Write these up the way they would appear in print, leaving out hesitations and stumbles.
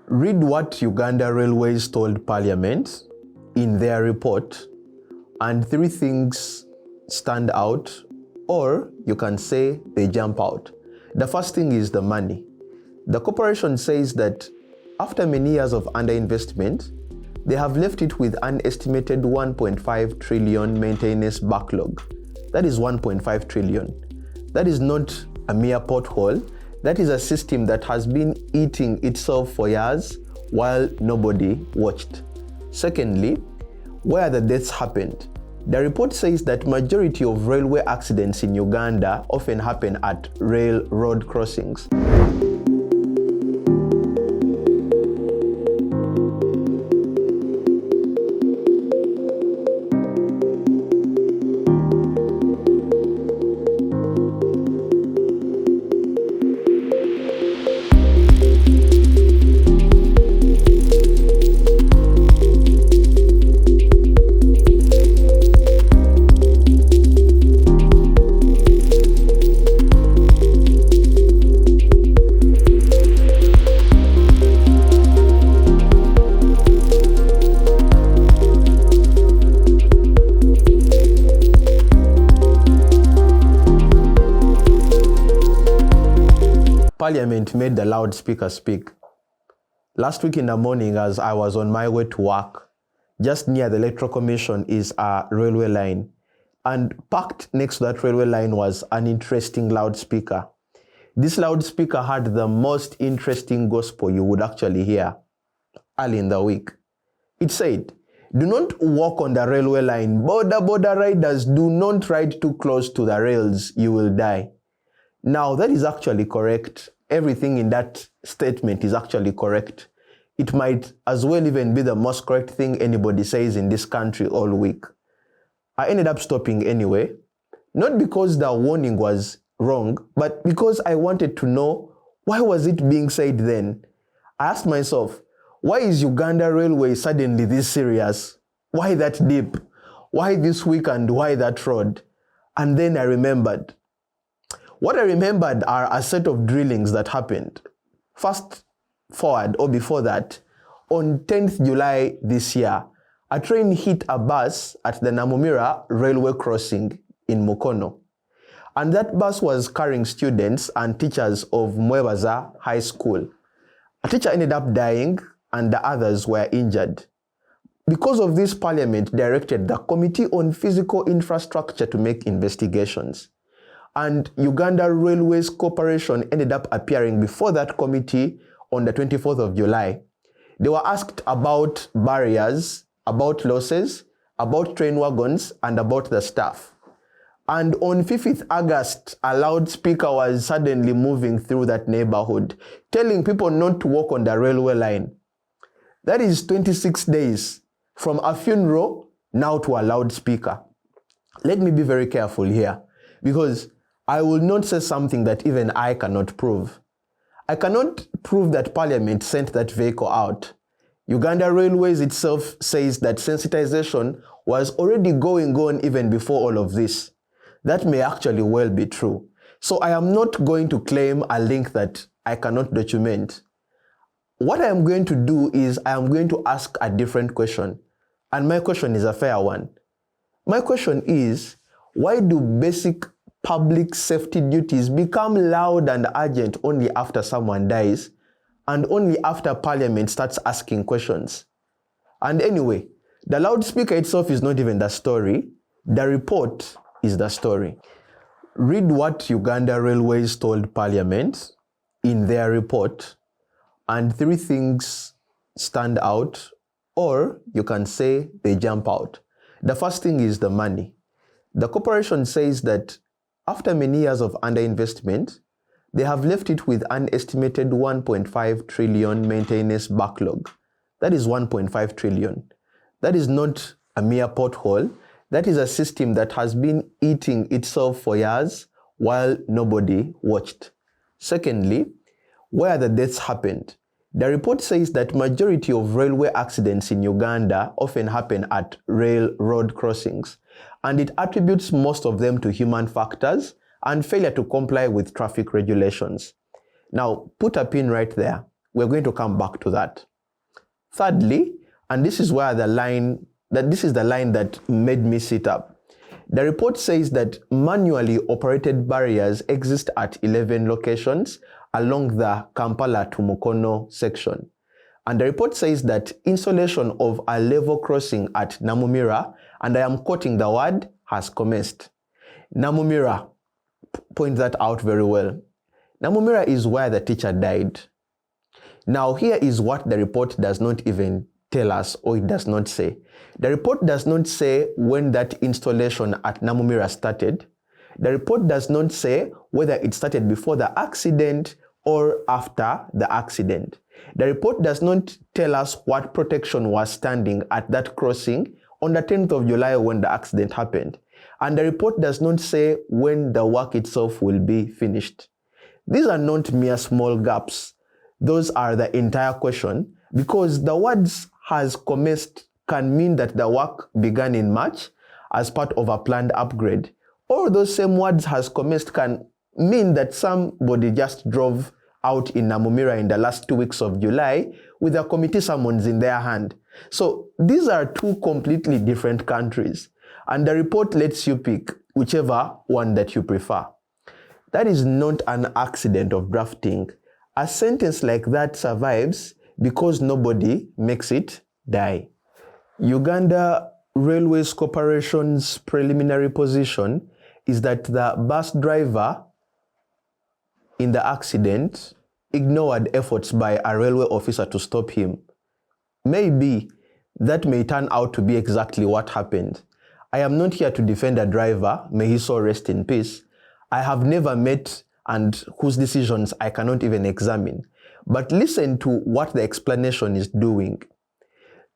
Read what Uganda Railways told Parliament in their report, and three things stand out, or you can say they jump out. The first thing is the money. The corporation says that after many years of underinvestment, they have left it with an estimated 1.5 trillion maintenance backlog. That is 1.5 trillion. That is not a mere pothole. That is a system that has been eating itself for years while nobody watched. Secondly, where the deaths happened. The report says that majority of railway accidents in Uganda often happen at railroad crossings. Parliament made the loudspeaker speak. Last week in the morning, as I was on my way to work, just near the Electoral Commission is a railway line. And packed next to that railway line was an interesting loudspeaker. This loudspeaker had the most interesting gospel you would actually hear early in the week. It said, "Do not walk on the railway line. Border riders, do not ride too close to the rails. You will die." Now, that is actually correct. Everything in that statement is actually correct. It might as well even be the most correct thing anybody says in this country all week. I ended up stopping anyway, not because the warning was wrong, but because I wanted to know, why was it being said then? I asked myself, why is Uganda Railways suddenly this serious? Why that deep? Why this week and why that road? And then I remembered. What I remembered are a set of drillings that happened. Fast forward, or before that, on 10th July this year, a train hit a bus at the Namumira railway crossing in Mukono. And that bus was carrying students and teachers of Mwebaza High School. A teacher ended up dying and the others were injured. Because of this, Parliament directed the Committee on Physical Infrastructure to make investigations. And Uganda Railways Corporation ended up appearing before that committee on the 24th of July. They were asked about barriers, about losses, about train wagons, and about the staff. And on 5th August, a loudspeaker was suddenly moving through that neighborhood, telling people not to walk on the railway line. That is 26 days from a funeral now to a loudspeaker. Let me be very careful here, because I will not say something that even I cannot prove. I cannot prove that Parliament sent that vehicle out. Uganda Railways itself says that sensitization was already going on even before all of this. That may actually well be true. So I am not going to claim a link that I cannot document. What I am going to do is I am going to ask a different question. And my question is a fair one. My question is, why do basic public safety duties become loud and urgent only after someone dies and only after Parliament starts asking questions? And anyway, the loudspeaker itself is not even the story. The report is the story. Read what Uganda Railways told Parliament in their report, and three things stand out, or you can say they jump out. The first thing is the money. The corporation says that after many years of underinvestment, they have left it with an estimated 1.5 trillion maintenance backlog. That is 1.5 trillion. That is not a mere pothole. That is a system that has been eating itself for years while nobody watched. Secondly, where the deaths happened. The report says that majority of railway accidents in Uganda often happen at railroad crossings, and it attributes most of them to human factors and failure to comply with traffic regulations. Now, put a pin right there. We're going to come back to that. Thirdly, and this is where this is the line that made me sit up. The report says that manually operated barriers exist at 11 locations along the Kampala to Mukono section. And the report says that installation of a level crossing at Namumira, and I am quoting the word, has commenced. Namumira, point that out very well. Namumira is where the teacher died. Now here is what the report does not even tell us, or it does not say. The report does not say when that installation at Namumira started. The report does not say whether it started before the accident or after the accident. The report does not tell us what protection was standing at that crossing on the 10th of July when the accident happened. And the report does not say when the work itself will be finished. These are not mere small gaps. Those are the entire question, because the words has commenced can mean that the work began in March as part of a planned upgrade, or those same words has commenced can mean that somebody just drove out in Namumira in the last 2 weeks of July with a committee summons in their hand. So these are two completely different countries, and the report lets you pick whichever one that you prefer. That is not an accident of drafting. A sentence like that survives because nobody makes it die. Uganda Railways Corporation's preliminary position is that the bus driver in the accident ignored efforts by a railway officer to stop him. Maybe that may turn out to be exactly what happened. I am not here to defend a driver, may his soul rest in peace. I have never met and whose decisions I cannot even examine. But listen to what the explanation is doing.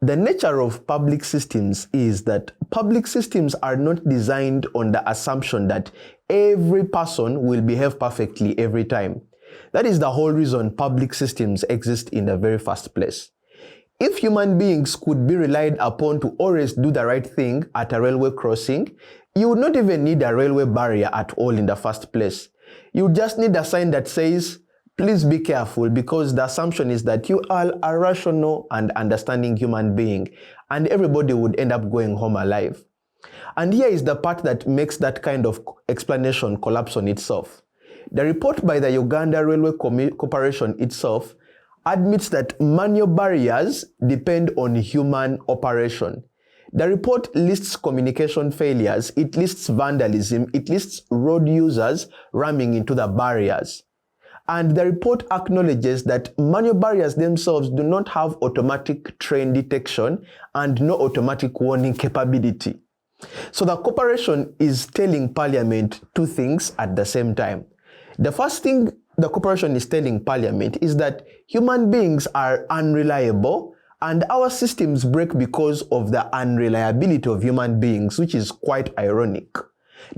The nature of public systems is that public systems are not designed on the assumption that every person will behave perfectly every time. That is the whole reason public systems exist in the very first place. If human beings could be relied upon to always do the right thing at a railway crossing, you would not even need a railway barrier at all in the first place. You just need a sign that says, please be careful, because the assumption is that you are a rational and understanding human being, and everybody would end up going home alive. And here is the part that makes that kind of explanation collapse on itself. The report by the Uganda Railway Corporation itself admits that manual barriers depend on human operation. The report lists communication failures, it lists vandalism, it lists road users ramming into the barriers. And the report acknowledges that manual barriers themselves do not have automatic train detection and no automatic warning capability. So the corporation is telling Parliament two things at the same time. The first thing the corporation is telling Parliament is that human beings are unreliable and our systems break because of the unreliability of human beings, which is quite ironic.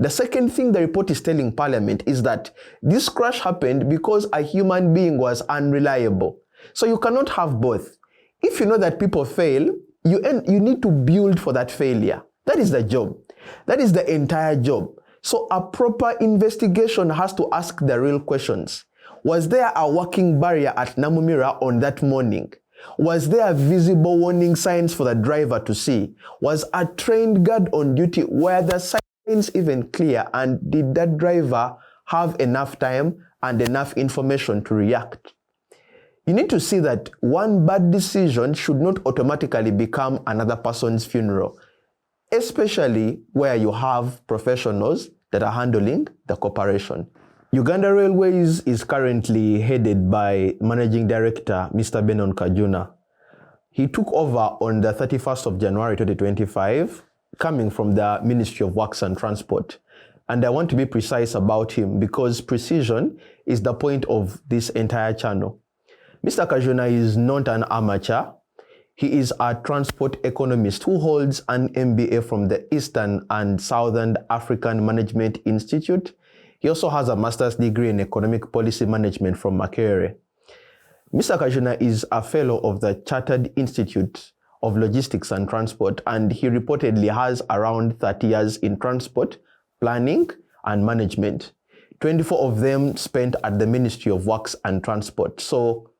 The second thing the report is telling Parliament is that this crash happened because a human being was unreliable. So you cannot have both. If you know that people fail, you need to build for that failure. That is the job. That is the entire job. So a proper investigation has to ask the real questions. Was there a working barrier at Namumira on that morning? Was there visible warning signs for the driver to see? Was a trained guard on duty? Were the signs even clear? And did that driver have enough time and enough information to react? You need to see that one bad decision should not automatically become another person's funeral, especially where you have professionals that are handling the corporation. Uganda Railways is currently headed by Managing Director Mr. Benon Kajuna. He took over on the 31st of January 2025, coming from the Ministry of Works and Transport. And I want to be precise about him because precision is the point of this entire channel. Mr. Kajuna is not an amateur. He is a transport economist who holds an MBA from the Eastern and Southern African Management Institute. He also has a master's degree in economic policy management from Makerere. Mr. Kajuna is a fellow of the Chartered Institute of Logistics and Transport, and he reportedly has around 30 years in transport, planning, and management. 24 of them spent at the Ministry of Works and Transport. So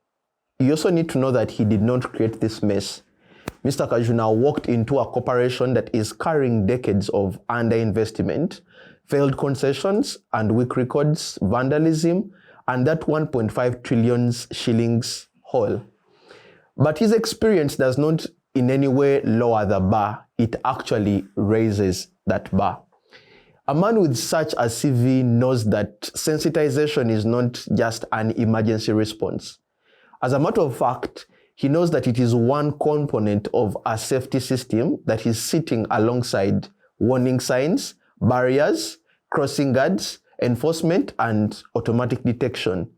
you also need to know that he did not create this mess. Mr. Kajuna walked into a corporation that is carrying decades of underinvestment, failed concessions and weak records, vandalism, and that 1.5 trillion shillings haul. But his experience does not in any way lower the bar, it actually raises that bar. A man with such a CV knows that sensitization is not just an emergency response. As a matter of fact, he knows that it is one component of a safety system that is sitting alongside warning signs, barriers, crossing guards, enforcement, and automatic detection.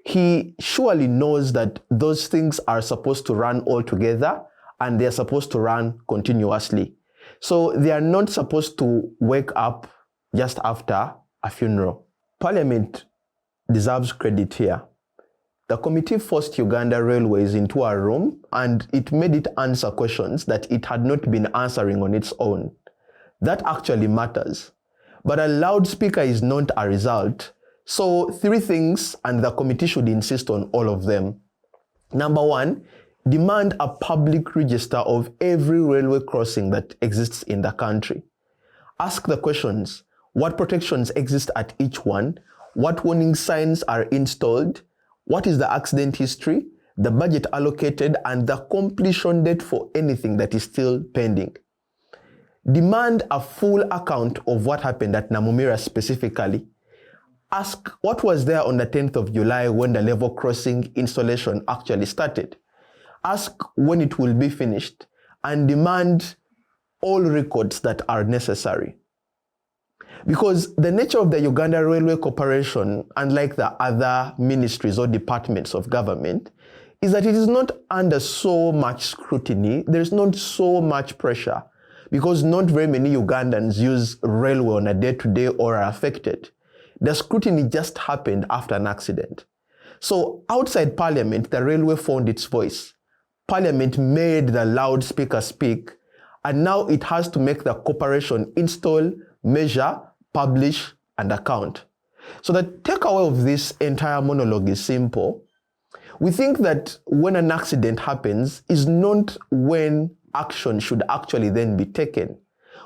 He surely knows that those things are supposed to run all together and they are supposed to run continuously. So they are not supposed to wake up just after a funeral. Parliament deserves credit here. The committee forced Uganda Railways into a room and it made it answer questions that it had not been answering on its own. That actually matters. But a loudspeaker is not a result. So 3 things, and the committee should insist on all of them. Number 1, demand a public register of every railway crossing that exists in the country. Ask the questions: what protections exist at each one? What warning signs are installed? What is the accident history, the budget allocated, and the completion date for anything that is still pending? Demand a full account of what happened at Namumira specifically. Ask what was there on the 10th of July when the level crossing installation actually started. Ask when it will be finished, and demand all records that are necessary. Because the nature of the Uganda Railway Corporation, unlike the other ministries or departments of government, is that it is not under so much scrutiny, there is not so much pressure, because not very many Ugandans use railway on a day-to-day or are affected. The scrutiny just happened after an accident. So outside Parliament, the railway found its voice. Parliament made the loudspeaker speak, and now it has to make the corporation install, measure, publish, and account. So the takeaway of this entire monologue is simple. We think that when an accident happens is not when action should actually then be taken.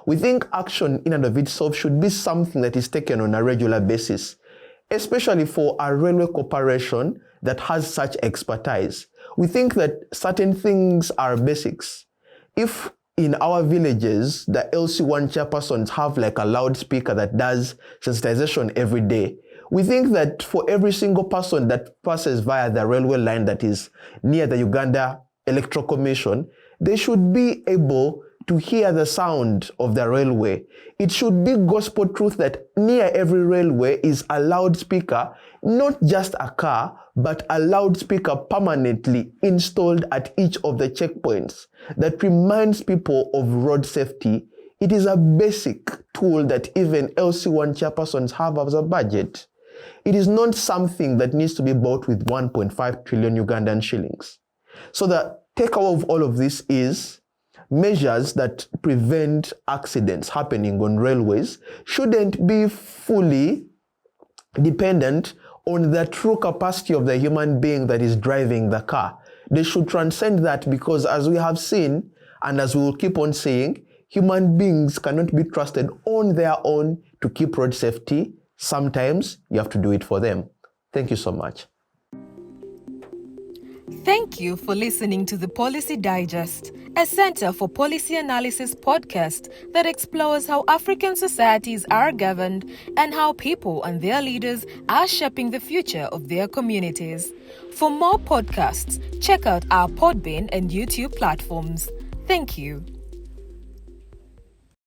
We think action in and of itself should be something that is taken on a regular basis, especially for a railway corporation that has such expertise. We think that certain things are basics. If in our villages, the LC1 chairpersons have like a loudspeaker that does sensitization every day, we think that for every single person that passes via the railway line that is near the Uganda Electoral Commission, they should be able to hear the sound of the railway. It should be gospel truth that near every railway is a loudspeaker, not just a car, but a loudspeaker permanently installed at each of the checkpoints that reminds people of road safety. It is a basic tool that even LC1 chairpersons have as a budget. It is not something that needs to be bought with 1.5 trillion Ugandan shillings. So the takeaway of all of this is measures that prevent accidents happening on railways shouldn't be fully dependent on the true capacity of the human being that is driving the car. They should transcend that, because as we have seen, and as we will keep on saying, human beings cannot be trusted on their own to keep road safety. Sometimes you have to do it for them. Thank you so much. Thank you for listening to the Policy Digest, a Center for Policy Analysis podcast that explores how African societies are governed and how people and their leaders are shaping the future of their communities. For more podcasts, check out our Podbean and YouTube platforms. Thank you.